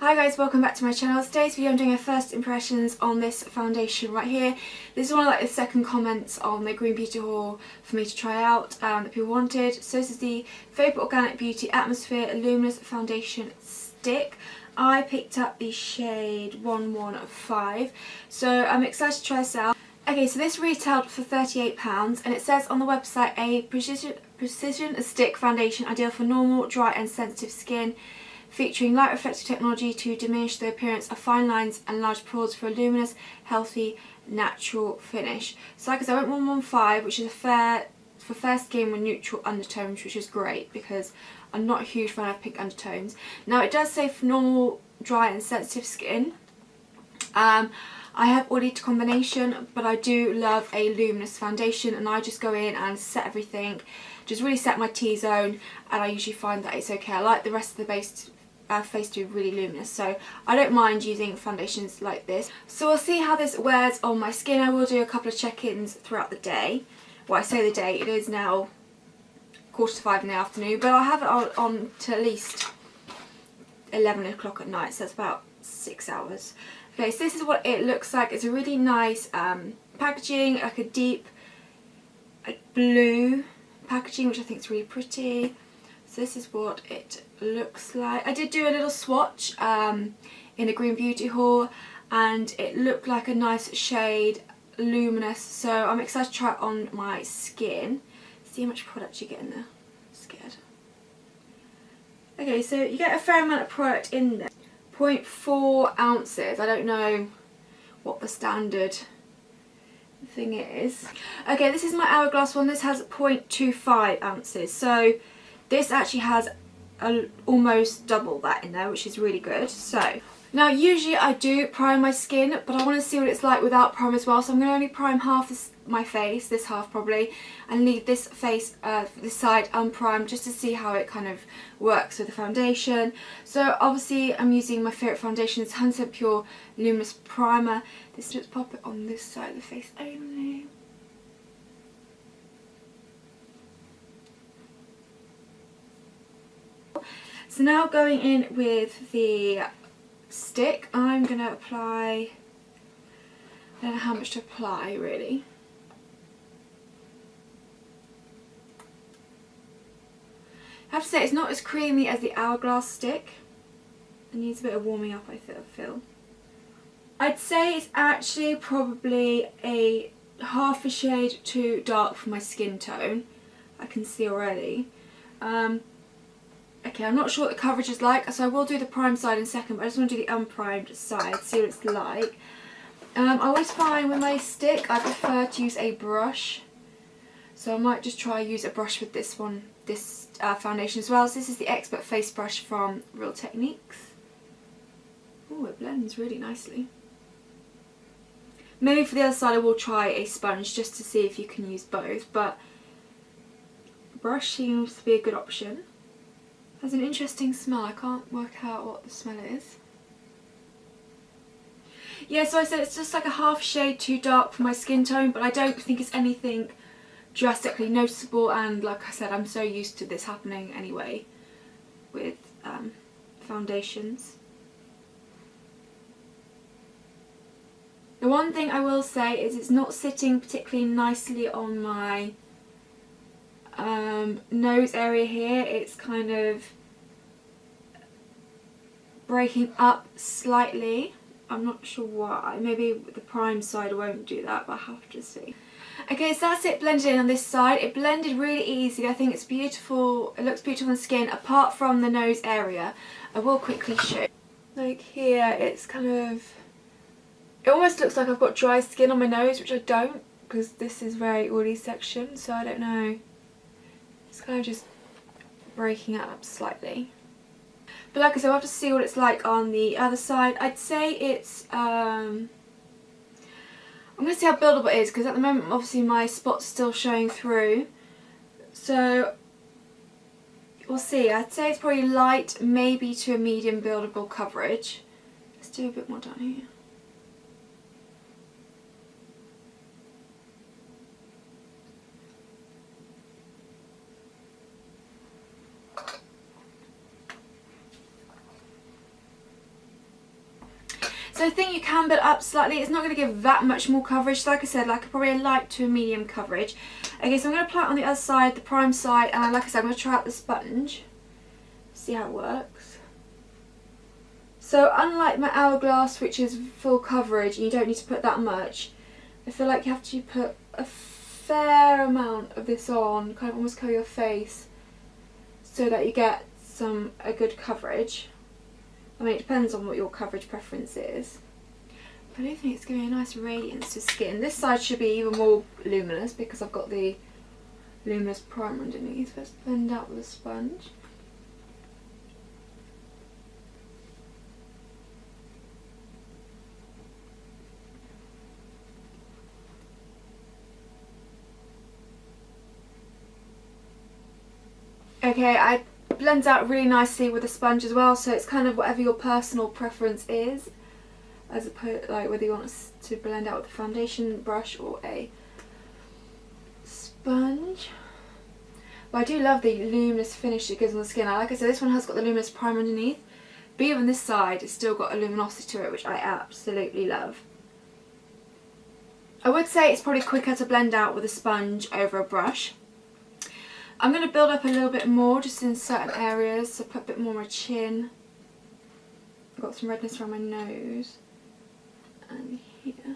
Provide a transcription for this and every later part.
Hi guys, welcome back to my channel. Today's video I'm doing a first impressions on this foundation right here. This is one of the second comments on the Green Beauty haul for me to try out that people wanted. So this is the Vapour Organic Beauty Atmosphere Luminous Foundation Stick. I picked up the shade 115, so I'm excited to try this out. Okay, so this retailed for £38 and it says on the website a precision stick foundation ideal for normal, dry and sensitive skin, featuring light reflective technology to diminish the appearance of fine lines and large pores for a luminous, healthy, natural finish. So like I said, I went 115, which is for fair skin with neutral undertones, which is great because I'm not a huge fan of pink undertones. Now it does say for normal, dry and sensitive skin. I have oily to combination, but I do love a luminous foundation, and I just go in and set everything, just really set my T-zone, and I usually find that it's okay. I like the rest of the base face to be really luminous, so I don't mind using foundations like this. So we'll see how this wears on my skin. I will do a couple of check-ins throughout the day. Well, I say the day, it is now 4:45 in the afternoon, but I'll have it on to at least 11 o'clock at night, so that's about 6 hours. Okay, so this is what it looks like. It's a really nice packaging, like a deep blue packaging, which I think is really pretty. So this is what it looks like. I did do a little swatch in the Green Beauty haul, and it looked like a nice shade, luminous. So I'm excited to try it on my skin. See how much product you get in there. Scared. Okay, so you get a fair amount of product in there. 0.4 ounces. I don't know what the standard thing is. Okay, this is my hourglass one. This has 0.25 ounces. So this actually has almost double that in there, which is really good. So now usually I do prime my skin, but I want to see what it's like without prime as well. So I'm going to only prime half my face, this half probably, and leave this face, this side unprimed, just to see how it kind of works with the foundation. So obviously I'm using my favourite foundation, it's 100% Pure Luminous Primer. This just pop it on this side of the face only. So now going in with the stick, I'm going to apply, I don't know how much to apply really. I have to say it's not as creamy as the hourglass stick. It needs a bit of warming up, I feel. I'd say it's actually probably a half a shade too dark for my skin tone. I can see already. Okay, I'm not sure what the coverage is like, so I will do the prime side in a second, but I just want to do the unprimed side, see what it's like. I always find with my stick I prefer to use a brush, so I might just try use a brush with this one, this foundation as well. So this is the Expert Face Brush from Real Techniques. Oh, it blends really nicely. Maybe for the other side I will try a sponge just to see if you can use both, but brush seems to be a good option. Has an interesting smell. I can't work out what the smell is. Yeah, so I said it's just like a half shade too dark for my skin tone, but I don't think it's anything drastically noticeable, and like I said, I'm so used to this happening anyway with foundations. The one thing I will say is it's not sitting particularly nicely on my nose area here. It's kind of breaking up slightly. I'm not sure why. Maybe the prime side won't do that, but I'll have to see. Okay, so that's it blended in on this side. It blended really easy. I think it's beautiful. It looks beautiful on the skin, apart from the nose area. I will quickly show. Like here, it's kind of, it almost looks like I've got dry skin on my nose, which I don't, because this is very oily section, so I don't know. It's kind of just breaking up slightly. But like I said, I'll have to see what it's like on the other side. I'd say it's, I'm going to see how buildable it is, because at the moment obviously my spot's still showing through. So we'll see. I'd say it's probably light, maybe to a medium buildable coverage. Let's do a bit more down here. So I think you can build up slightly. It's not going to give that much more coverage. Like I said, like probably a light to a medium coverage. Okay, so I'm going to apply it on the other side, the prime side, and like I said, I'm going to try out the sponge. See how it works. So unlike my hourglass, which is full coverage and you don't need to put that much, I feel like you have to put a fair amount of this on, kind of almost cover your face, so that you get a good coverage. I mean, it depends on what your coverage preference is. But I do think it's giving a nice radiance to skin. This side should be even more luminous because I've got the luminous primer underneath. Let's blend out with a sponge. Okay, I blends out really nicely with a sponge as well, so it's kind of whatever your personal preference is, as opposed like whether you want to blend out with a foundation brush or a sponge. But I do love the luminous finish it gives on the skin. Like I said, this one has got the luminous primer underneath, but even this side it's still got a luminosity to it, which I absolutely love. I would say it's probably quicker to blend out with a sponge over a brush. I'm going to build up a little bit more just in certain areas, so put a bit more on my chin. I've got some redness around my nose and here.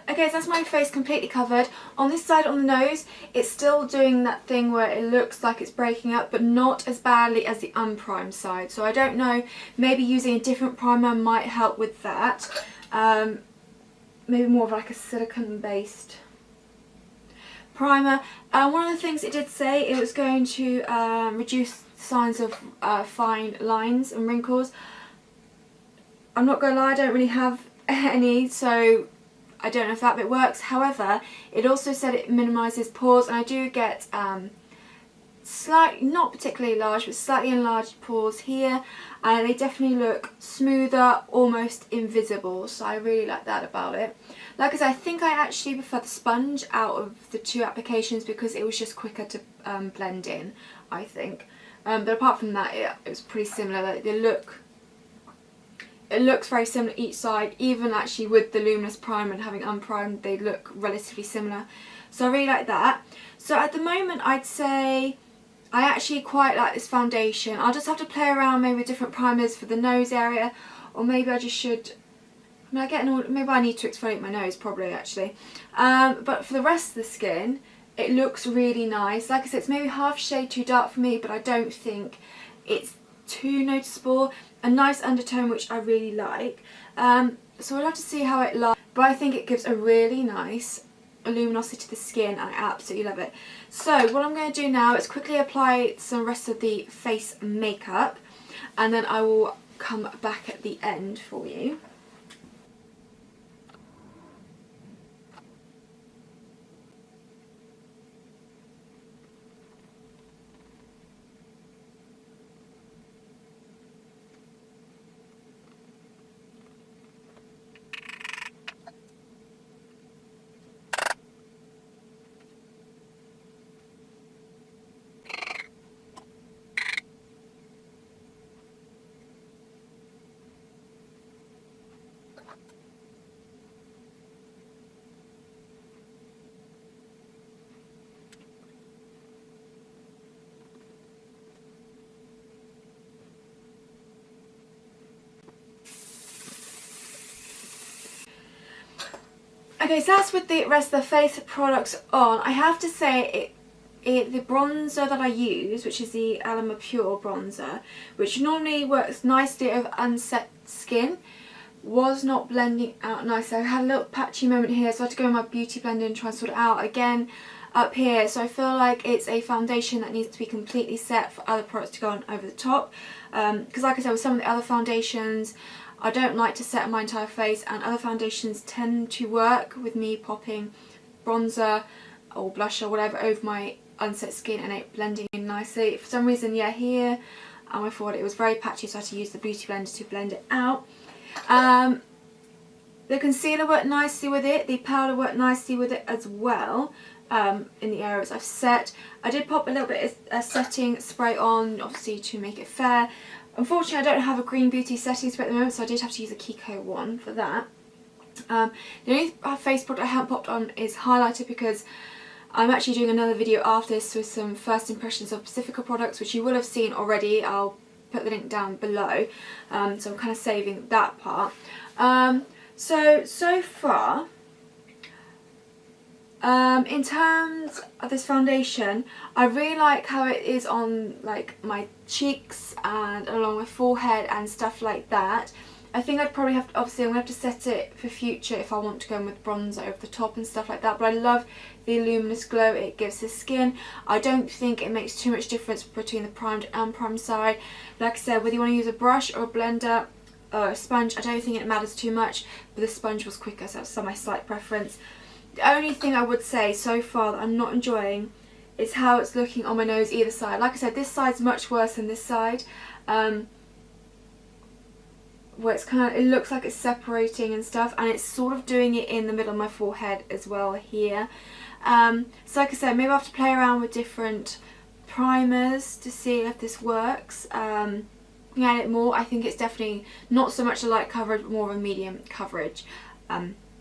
Okay, so that's my face completely covered. On this side, on the nose, it's still doing that thing where it looks like it's breaking up, but not as badly as the unprimed side. So I don't know, maybe using a different primer might help with that. Maybe more of like a silicone based primer. One of the things it did say, it was going to reduce signs of fine lines and wrinkles. I'm not going to lie, I don't really have any, so I don't know if that bit works. However, it also said it minimises pores, and I do get slightly, not particularly large, but slightly enlarged pores here, and they definitely look smoother, almost invisible, so I really like that about it. Like I said, I think I actually prefer the sponge out of the two applications because it was just quicker to blend in, I think. But apart from that, it was pretty similar. Like, it looks very similar each side, even actually with the luminous primer and having unprimed, they look relatively similar. So I really like that. So at the moment, I'd say I actually quite like this foundation. I'll just have to play around maybe with different primers for the nose area, or maybe I just should, maybe I need to exfoliate my nose probably actually. But for the rest of the skin, it looks really nice. Like I said, it's maybe half a shade too dark for me, but I don't think it's too noticeable. A nice undertone, which I really like. So we'll have to see how it looks, but I think it gives a really nice luminosity to the skin, and I absolutely love it. So what I'm going to do now is quickly apply some rest of the face makeup, and then I will come back at the end for you. Okay, so that's with the rest of the face products on. I have to say, the bronzer that I use, which is the Alama Pure bronzer, which normally works nicely over unset skin, was not blending out nicely. I had a little patchy moment here, so I had to go in my beauty blender and try and sort it out again up here. So I feel like it's a foundation that needs to be completely set for other products to go on over the top. Because like I said, with some of the other foundations, I don't like to set my entire face, and other foundations tend to work with me popping bronzer or blush or whatever over my unset skin and it blending in nicely. For some reason, yeah, here on my forehead it was very patchy, so I had to use the beauty blender to blend it out. The concealer worked nicely with it, the powder worked nicely with it as well. in the areas I've set. I did pop a little bit of a setting spray on, obviously to make it fair. Unfortunately, I don't have a Green Beauty setting spray at the moment, so I did have to use a Kiko one for that. The only face product I haven't popped on is highlighter, because I'm actually doing another video after this with some first impressions of Pacifica products, which you will have seen already. I'll put the link down below, so I'm kind of saving that part. So far, in terms of this foundation, I really like how it is on like my cheeks and along my forehead and stuff like that. I think I'd probably have to, obviously I'm going to have to set it for future if I want to go in with bronzer over the top and stuff like that, but I love the luminous glow it gives the skin. I don't think it makes too much difference between the primed and unprimed side. Like I said, whether you want to use a brush or a blender or a sponge, I don't think it matters too much, but the sponge was quicker, so that's my slight preference. The only thing I would say so far that I'm not enjoying is how it's looking on my nose either side. Like I said, this side's much worse than this side. Where it's kind of, it looks like it's separating and stuff, and it's sort of doing it in the middle of my forehead as well here. So like I said, maybe I have to play around with different primers to see if this works. Add it more. I think it's definitely not so much a light coverage, but more of a medium coverage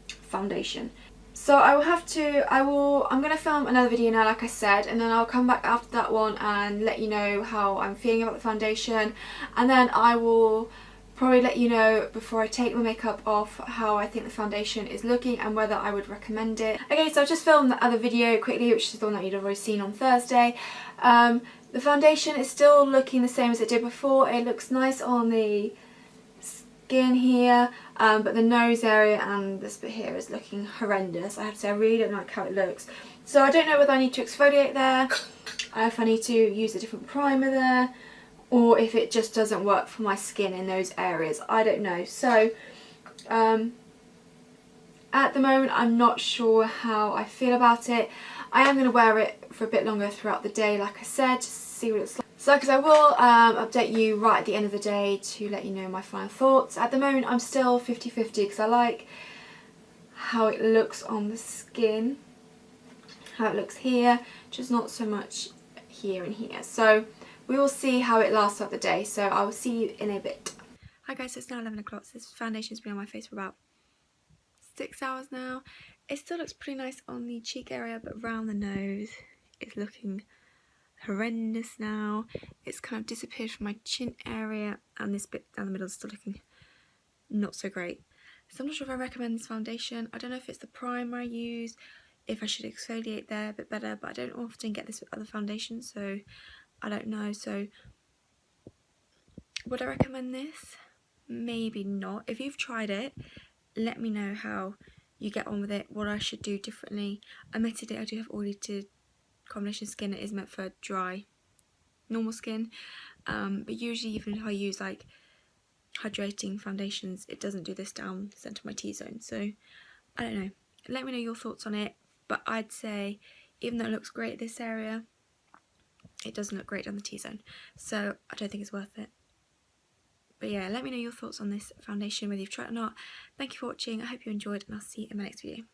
foundation. So I'm going to film another video now, like I said, and then I'll come back after that one and let you know how I'm feeling about the foundation, and then I will probably let you know before I take my makeup off how I think the foundation is looking and whether I would recommend it. Okay, so I've just filmed the other video quickly, which is the one that you'd already seen on Thursday. The foundation is still looking the same as it did before. It looks nice on the skin here, but the nose area and this bit here is looking horrendous. I have to say, I really don't like how it looks. So I don't know whether I need to exfoliate there, if I need to use a different primer there, or if it just doesn't work for my skin in those areas. I don't know. So at the moment I'm not sure how I feel about it. I am going to wear it for a bit longer throughout the day, like I said, just to see what it's like. So like I said, I will update you right at the end of the day to let you know my final thoughts. At the moment I'm still 50-50 because I like how it looks on the skin, how it looks here, just not so much here and here. So we will see how it lasts throughout the day, so I will see you in a bit. Hi guys, so it's now 11 o'clock, so this foundation's been on my face for about 6 hours now. It still looks pretty nice on the cheek area, but around the nose it's looking horrendous now. It's kind of disappeared from my chin area, and this bit down the middle is still looking not so great. So I'm not sure if I recommend this foundation. I don't know if it's the primer I use, if I should exfoliate there a bit better, but I don't often get this with other foundations, so I don't know. So would I recommend this? Maybe not. If you've tried it, let me know how you get on with it, what I should do differently. Admittedly, I do have oily to combination skin. It is meant for dry, normal skin, but usually even if I use like hydrating foundations, it doesn't do this down the centre of my T-zone. So I don't know. Let me know your thoughts on it, but I'd say even though it looks great this area, it doesn't look great down the T-zone, so I don't think it's worth it. But yeah, let me know your thoughts on this foundation, whether you've tried it or not. Thank you for watching, I hope you enjoyed, and I'll see you in my next video.